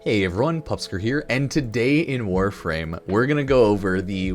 Hey everyone, Pupsker here, and today in Warframe, we're gonna go over the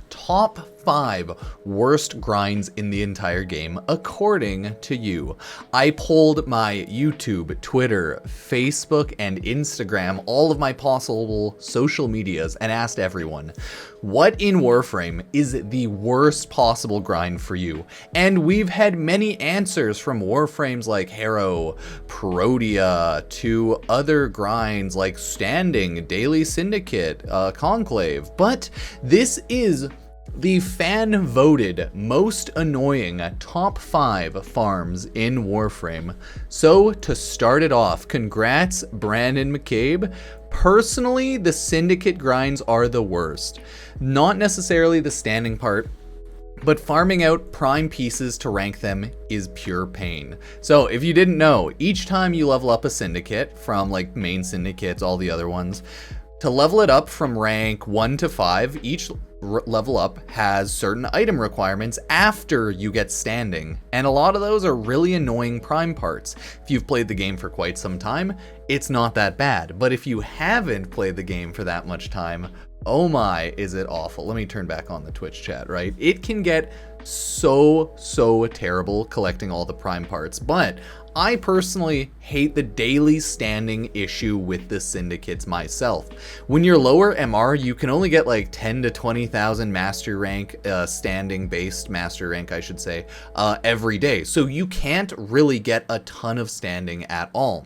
top 5 worst grinds in the entire game, according to you. I polled my YouTube, Twitter, Facebook, and Instagram, all of my possible social medias, and asked everyone, what in Warframe is the worst possible grind for you? And we've had many answers from Warframes like Harrow, Protea, to other grinds like Standing, Daily Syndicate, Conclave, but this is the fan-voted most annoying top 5 farms in Warframe. So to start it off, congrats Brandon McCabe. Personally, the Syndicate grinds are the worst. Not necessarily the standing part, but farming out prime pieces to rank them is pure pain. So if you didn't know, each time you level up a syndicate from like main syndicates, all the other ones, to level it up from rank 1 to 5, each level up has certain item requirements after you get standing, and a lot of those are really annoying prime parts. If you've played the game for quite some time, it's not that bad, but if you haven't played the game for that much time, oh my, is it awful. Let me turn back on the Twitch chat, right? It can get so terrible collecting all the prime parts, but I personally hate the daily standing issue with the syndicates myself. When you're lower MR, you can only get like 10 to 20,000 master rank, standing based master rank, I should say, every day. So you can't really get a ton of standing at all.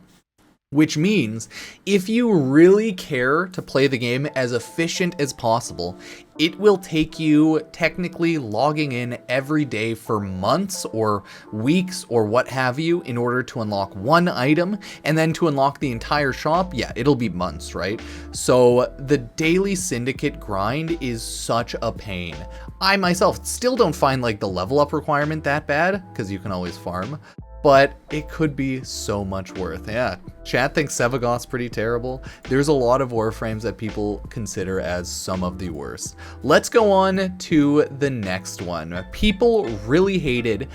Which means, if you really care to play the game as efficient as possible, it will take you technically logging in every day for months or weeks or what have you in order to unlock one item, and then to unlock the entire shop, yeah, it'll be months, right? So the daily syndicate grind is such a pain. I myself still don't find like the level up requirement that bad, because you can always farm, but it could be so much worth. Yeah, chat thinks Sevagoth's pretty terrible. There's a lot of Warframes that people consider as some of the worst. Let's go on to the next one. People really hated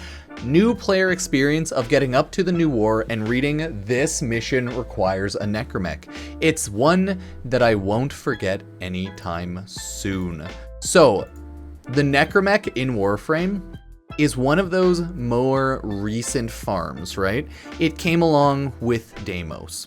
new player experience of getting up to the new war and reading "This mission requires a necromech." It's one that I won't forget anytime soon. So, the necromech in Warframe is one of those more recent farms, right? It came along with Deimos.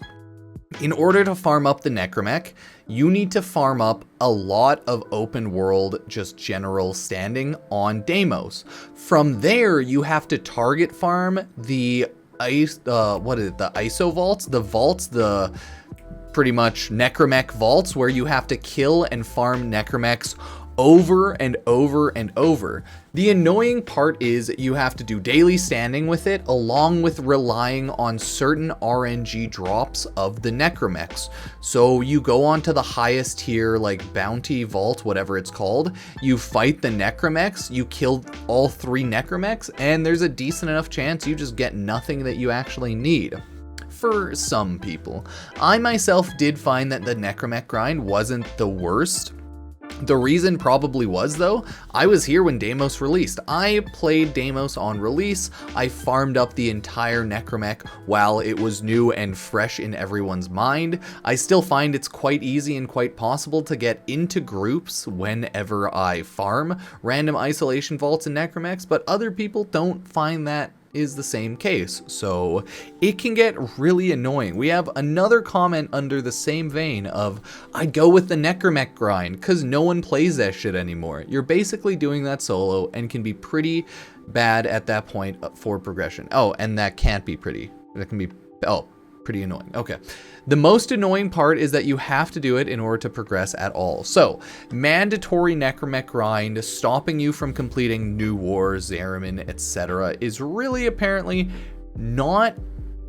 In order to farm up the necromech, you need to farm up a lot of open world, just general standing on Deimos. From there, you have to target farm the the ISO vaults, the pretty much necromech vaults, where you have to kill and farm necromechs over and over and over. The annoying part is you have to do daily standing with it, along with relying on certain RNG drops of the necromechs. So you go on to the highest tier, like bounty vault, whatever it's called, you fight the necromechs, you kill all 3 necromechs, and there's a decent enough chance you just get nothing that you actually need. For some people. I myself did find that the necromech grind wasn't the worst. The reason probably was, though, I was here when Deimos released. I played Deimos on release. I farmed up the entire necromech while it was new and fresh in everyone's mind. I still find it's quite easy and quite possible to get into groups whenever I farm random isolation vaults and necromechs, but other people don't find that is the same case, so it can get really annoying. We have another comment under the same vein of, I'd go with the necromech grind because no one plays that shit anymore. You're basically doing that solo and can be pretty bad at that point for progression. Oh, and that can't be pretty. That can be, pretty annoying. Okay. The most annoying part is that you have to do it in order to progress at all. So, mandatory necromech grind, stopping you from completing New War, Zariman, etc. is really apparently not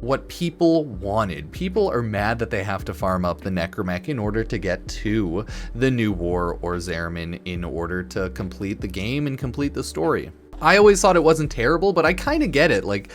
what people wanted. People are mad that they have to farm up the necromech in order to get to the New War or Zariman in order to complete the game and complete the story. I always thought it wasn't terrible, but I kind of get it. Like,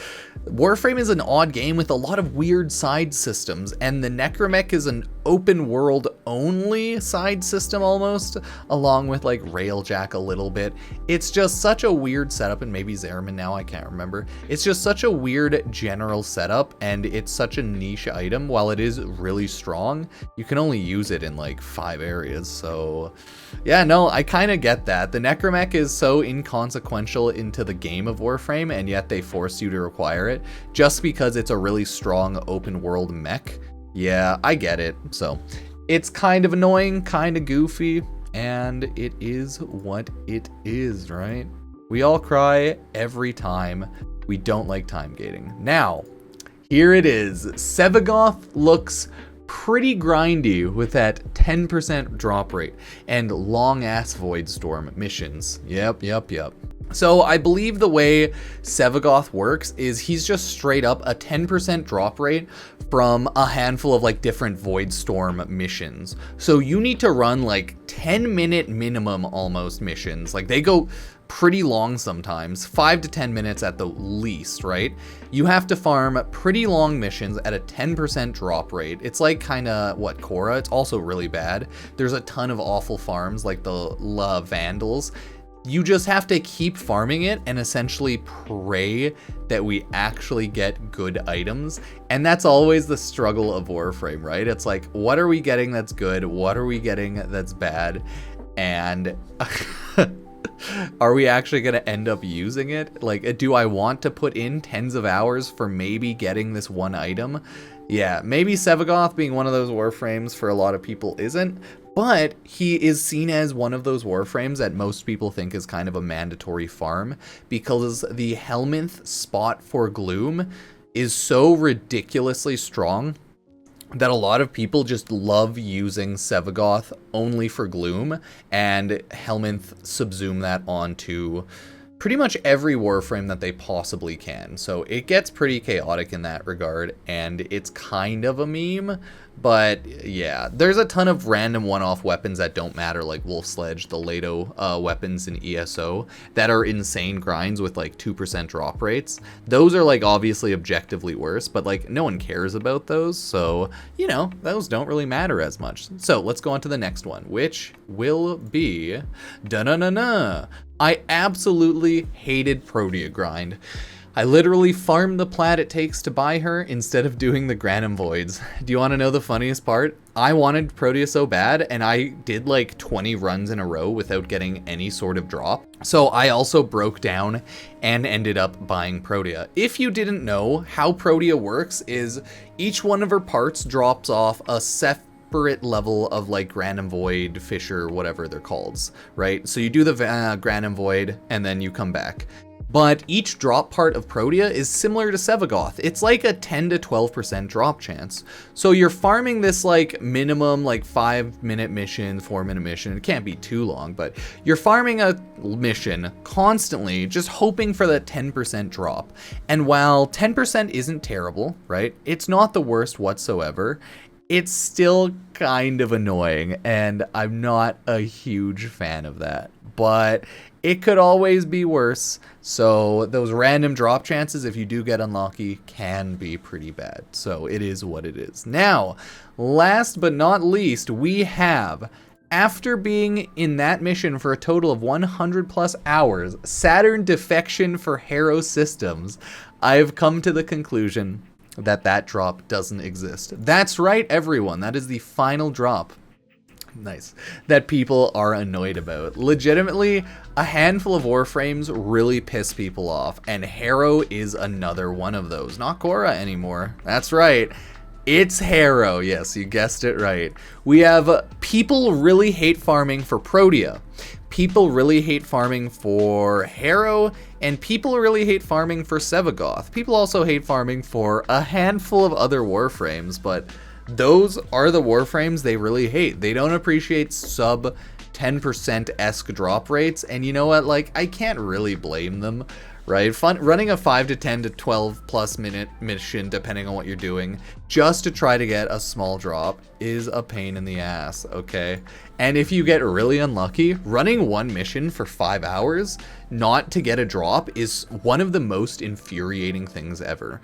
Warframe is an odd game with a lot of weird side systems, and the necromech is an open world only side system almost, along with like Railjack a little bit. It's just such a weird setup, and maybe Zeraman now, I can't remember. It's just such a weird general setup, and it's such a niche item. While it is really strong, you can only use it in like 5 areas. So yeah, no, I kind of get that. The Necromech is so inconsequential into the game of Warframe, and yet they force you to require it just because it's a really strong open world mech. Yeah, I get it. So it's kind of annoying, kind of goofy, and it is what it is, right? We all cry every time we don't like time gating. Now, here it is. Sevagoth looks pretty grindy with that 10% drop rate and long ass Void Storm missions. Yep. So I believe the way Sevagoth works is he's just straight up a 10% drop rate from a handful of like different Void Storm missions. So you need to run like 10-minute minimum almost missions. Like they go pretty long sometimes, 5 to 10 minutes at the least, right? You have to farm pretty long missions at a 10% drop rate. It's like kind of what, Korra? It's also really bad. There's a ton of awful farms like the La Vandals. You just have to keep farming it and essentially pray that we actually get good items. And that's always the struggle of Warframe, right? It's like, what are we getting that's good? What are we getting that's bad? And are we actually going to end up using it? Like, do I want to put in tens of hours for maybe getting this one item? Yeah, maybe Sevagoth being one of those Warframes for a lot of people isn't, but he is seen as one of those Warframes that most people think is kind of a mandatory farm, because the Helminth spot for Gloom is so ridiculously strong that a lot of people just love using Sevagoth only for Gloom, and Helminth subsume that onto pretty much every Warframe that they possibly can. So it gets pretty chaotic in that regard, and it's kind of a meme. But yeah, there's a ton of random one-off weapons that don't matter, like Wolf Sledge, the Lato weapons in ESO, that are insane grinds with like 2% drop rates. Those are like obviously objectively worse, but like no one cares about those, so you know, those don't really matter as much. So let's go on to the next one, which will be da-na-na-na. I absolutely hated Protea grind. I literally farmed the plat it takes to buy her instead of doing the Granum Voids. Do you want to know the funniest part? I wanted Protea so bad, and I did like 20 runs in a row without getting any sort of drop. So I also broke down and ended up buying Protea. If you didn't know, how Protea works is each one of her parts drops off a separate level of like Granum Void, Fisher, whatever they're called, right? So you do the Granum Void and then you come back. But each drop part of Protea is similar to Sevagoth. It's like a 10 to 12% drop chance. So you're farming this like minimum like 5-minute mission, 4-minute mission. It can't be too long, but you're farming a mission constantly, just hoping for that 10% drop. And while 10% isn't terrible, right? It's not the worst whatsoever. It's still kind of annoying, and I'm not a huge fan of that. But it could always be worse, so those random drop chances, if you do get unlucky, can be pretty bad. So it is what it is. Now, last but not least, we have, after being in that mission for a total of 100 plus hours, Saturn defection for Harrow Systems, I've come to the conclusion that drop doesn't exist. That's right, everyone. That is the final drop. Nice. That people are annoyed about. Legitimately, a handful of Warframes really piss people off, and Harrow is another one of those. Not Korra anymore. That's right. It's Harrow. Yes, you guessed it right. We have people really hate farming for Protea. People really hate farming for Harrow, and people really hate farming for Sevagoth. People also hate farming for a handful of other Warframes, but those are the Warframes they really hate. They don't appreciate sub 10%-esque drop rates, and you know what, like, I can't really blame them, right? Running a 5 to 10 to 12 plus minute mission, depending on what you're doing, just to try to get a small drop is a pain in the ass, okay? And if you get really unlucky, running one mission for 5 hours not to get a drop is one of the most infuriating things ever.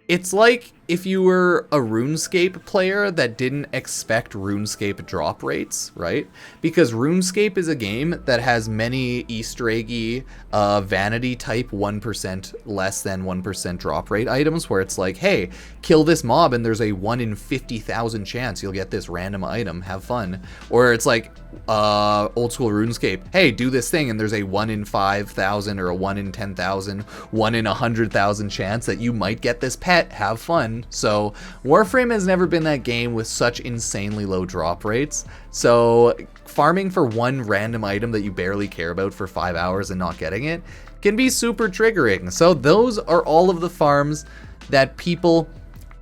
It's like if you were a RuneScape player that didn't expect RuneScape drop rates, right? Because RuneScape is a game that has many Easter eggy, vanity type 1% less than 1% drop rate items where it's like, hey, kill this mob and there's a 1 in 50,000 chance you'll get this random item, have fun. Or it's like old school RuneScape, hey, do this thing and there's a 1 in 5,000 or a 1 in 10,000, 1 in 100,000 chance that you might get this pet, have fun. So Warframe has never been that game with such insanely low drop rates. So farming for one random item that you barely care about for 5 hours and not getting it can be super triggering. So those are all of the farms that people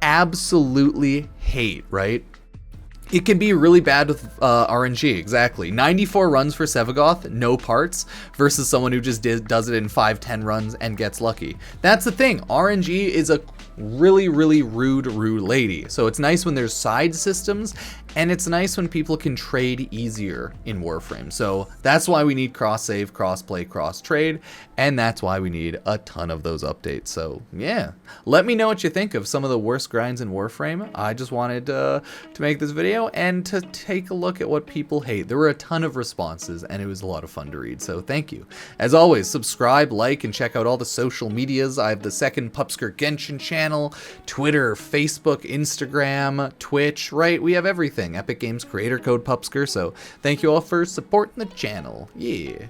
absolutely hate, right? It can be really bad with RNG, exactly. 94 runs for Sevagoth, no parts, versus someone who just does it in 5-10 runs and gets lucky. That's the thing, RNG is a really, really rude lady. So it's nice when there's side systems, and it's nice when people can trade easier in Warframe. So that's why we need cross-save, cross-play, cross-trade, and that's why we need a ton of those updates. So yeah, let me know what you think of some of the worst grinds in Warframe. I just wanted to make this video and to take a look at what people hate. There were a ton of responses, and it was a lot of fun to read, so thank you. As always, subscribe, like, and check out all the social medias. I have the second Pupsker Genshin channel, Twitter, Facebook, Instagram, Twitch, right? We have everything. Epic Games creator code Pupsker, so thank you all for supporting the channel. Yeah.